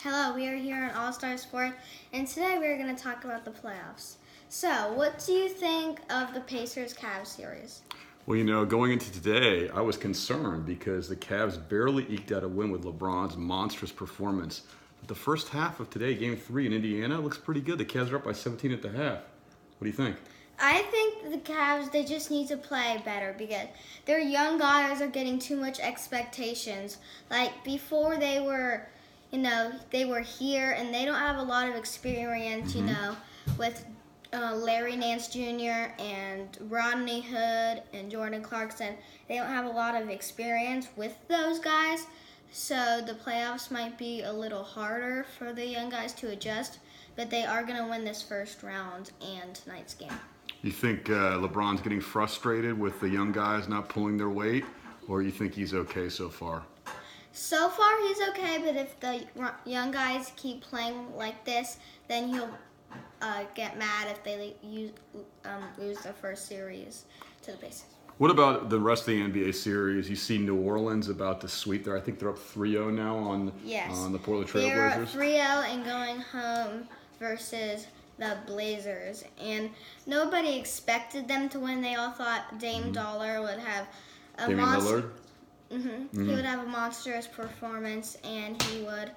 Hello, we are here on All Star Sport, and today we are going to talk about the playoffs. So, what do you think of the Pacers-Cavs series? Well, going into today, I was concerned because the Cavs barely eked out a win with LeBron's monstrous performance. But the first half of today, Game 3 in Indiana, looks pretty good. The Cavs are up by 17 at the half. What do you think? I think the Cavs, they just need to play better because their young guys are getting too much expectations. Like, before they were here, and they don't have a lot of experience, with Larry Nance Jr. and Rodney Hood and Jordan Clarkson. They don't have a lot of experience with those guys, so the playoffs might be a little harder for the young guys to adjust, but they are going to win this first round and tonight's game. You think LeBron's getting frustrated with the young guys not pulling their weight, or you think he's okay so far? So far, he's okay, but if the young guys keep playing like this, then he'll get mad if they lose the first series to the Pacers. What about the rest of the NBA series? You see New Orleans about to sweep there. I think they're up 3-0 now on the Portland Trailblazers. They're up 3-0 and going home versus the Blazers. And nobody expected them to win. They all thought Dame Dollar would have a Damian Lillard? He would have a monstrous performance, and he would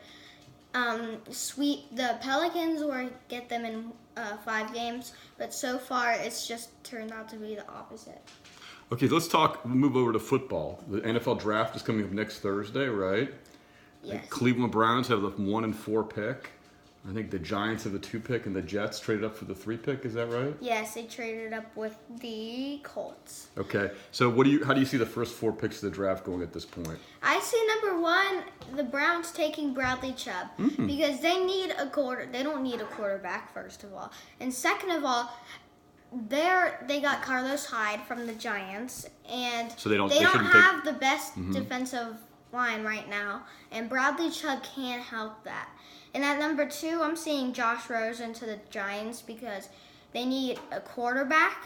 sweep the Pelicans or get them in 5 games. But so far, it's just turned out to be the opposite. Okay, let's move over to football. The NFL draft is coming up next Thursday, right? Yes. The Cleveland Browns have the 1 and 4 pick. I think the Giants have the 2 pick, and the Jets traded up for the 3 pick. Is that right? Yes, they traded up with the Colts. Okay, so how do you see the first 4 picks of the draft going at this point? I see number 1, the Browns taking Bradley Chubb because they need a They don't need a quarterback, first of all, and second of all, they got Carlos Hyde from the Giants, and so they don't have the best defensive line right now, and Bradley Chubb can't help that. And at number 2, I'm seeing Josh Rosen to the Giants because they need a quarterback,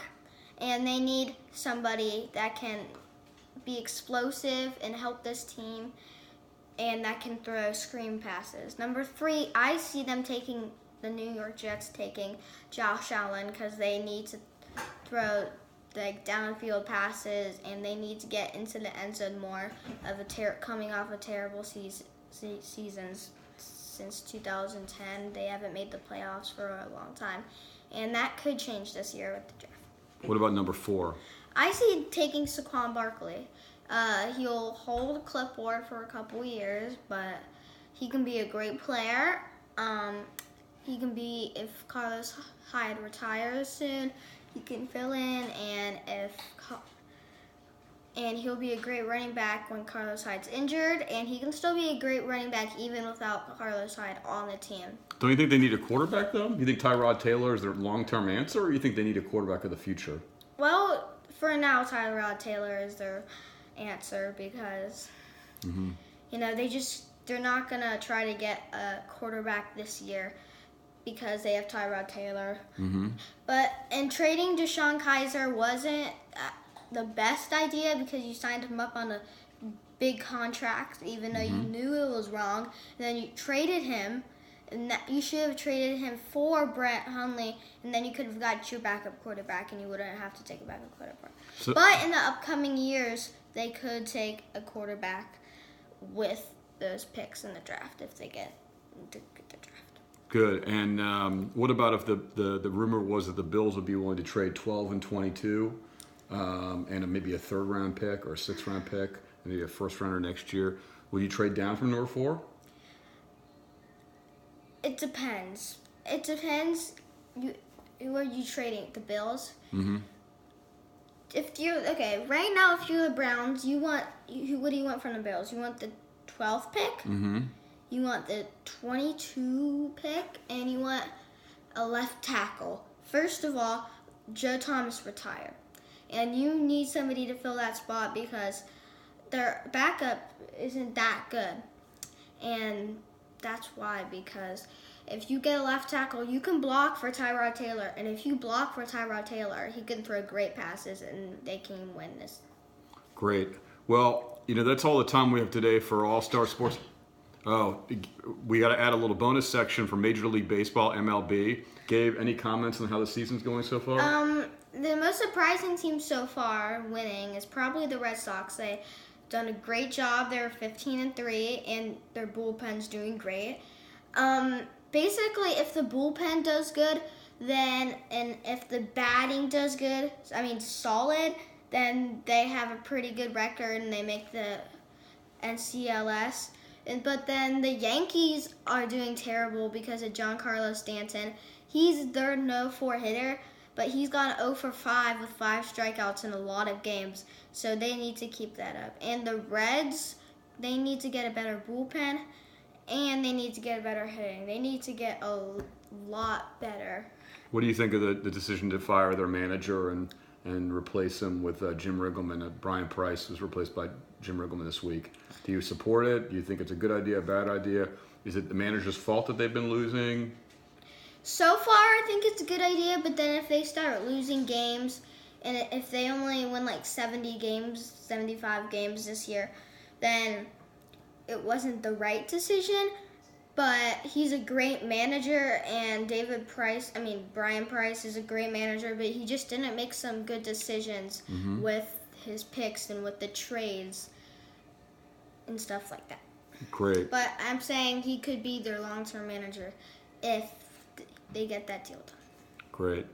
and they need somebody that can be explosive and help this team, and that can throw screen passes. Number 3, I see them taking the New York Jets taking Josh Allen because they need to throw downfield passes, and they need to get into the end zone more coming off of terrible seasons. Since 2010, they haven't made the playoffs for a long time, and that could change this year with the draft. What about number 4? I see taking Saquon Barkley. He'll hold a clipboard for a couple years, but he can be a great player. He can be, if Carlos Hyde retires soon, he can fill in, and he'll be a great running back when Carlos Hyde's injured, and he can still be a great running back even without Carlos Hyde on the team. Don't you think they need a quarterback, though? You think Tyrod Taylor is their long-term answer, or you think they need a quarterback of the future? Well, for now, Tyrod Taylor is their answer because, they're not going to try to get a quarterback this year because they have Tyrod Taylor. And trading Deshaun Kaiser wasn't the best idea because you signed him up on a big contract, even though you knew it was wrong. And then you traded him, and you should have traded him for Brett Hundley, and then you could have got your backup quarterback, and you wouldn't have to take a backup quarterback. But in the upcoming years, they could take a quarterback with those picks in the draft if they get to the draft. Good. And what about if the rumor was that the Bills would be willing to trade 12 and 22? And maybe a 3rd-round pick or a 6th-round pick, maybe a 1st-rounder next year. Will you trade down from number 4? It depends. Who are you trading? The Bills? Right now, if you're the Browns, what do you want from the Bills? You want the 12th pick? You want the 22 pick, and you want a left tackle. First of all, Joe Thomas retired. And you need somebody to fill that spot because their backup isn't that good. And that's why, because if you get a left tackle, you can block for Tyrod Taylor. And if you block for Tyrod Taylor, he can throw great passes, and they can win this. Great. Well, that's all the time we have today for All Star Sports. Oh, we got to add a little bonus section for Major League Baseball, MLB. Gabe, any comments on how the season's going so far? The most surprising team so far winning is probably the Red Sox. They've done a great job. They're 15-3, and their bullpen's doing great. Basically, if the bullpen does good, and if the batting does good, solid, then they have a pretty good record and they make the NCLS. But then the Yankees are doing terrible because of Giancarlo Stanton. He's their no-4 hitter, but he's gone 0 for 5 with 5 strikeouts in a lot of games. So they need to keep that up. And the Reds, they need to get a better bullpen, and they need to get better hitting. They need to get a lot better. What do you think of the decision to fire their manager and replace him with Jim Riggleman? Brian Price was replaced by Jim Riggleman this week. Do you support it? Do you think it's a good idea, a bad idea? Is it the manager's fault that they've been losing? So far, I think it's a good idea, but then if they start losing games, and if they only win like 70 games, 75 games this year, then it wasn't the right decision. But he's a great manager, and Brian Price is a great manager, but he just didn't make some good decisions with his picks and with the trades and stuff like that. Great. But I'm saying he could be their long-term manager if they get that deal done. Great.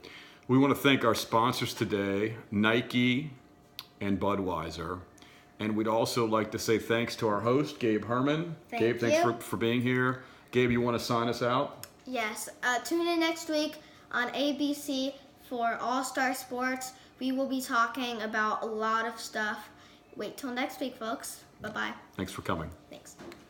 We want to thank our sponsors today, Nike and Budweiser. And we'd also like to say thanks to our host, Gabe Herman. Gabe, thanks for being here. Gabe, you want to sign us out? Yes. Tune in next week on ABC for All-Star Sports. We will be talking about a lot of stuff. Wait till next week, folks. Bye-bye. Thanks for coming. Thanks.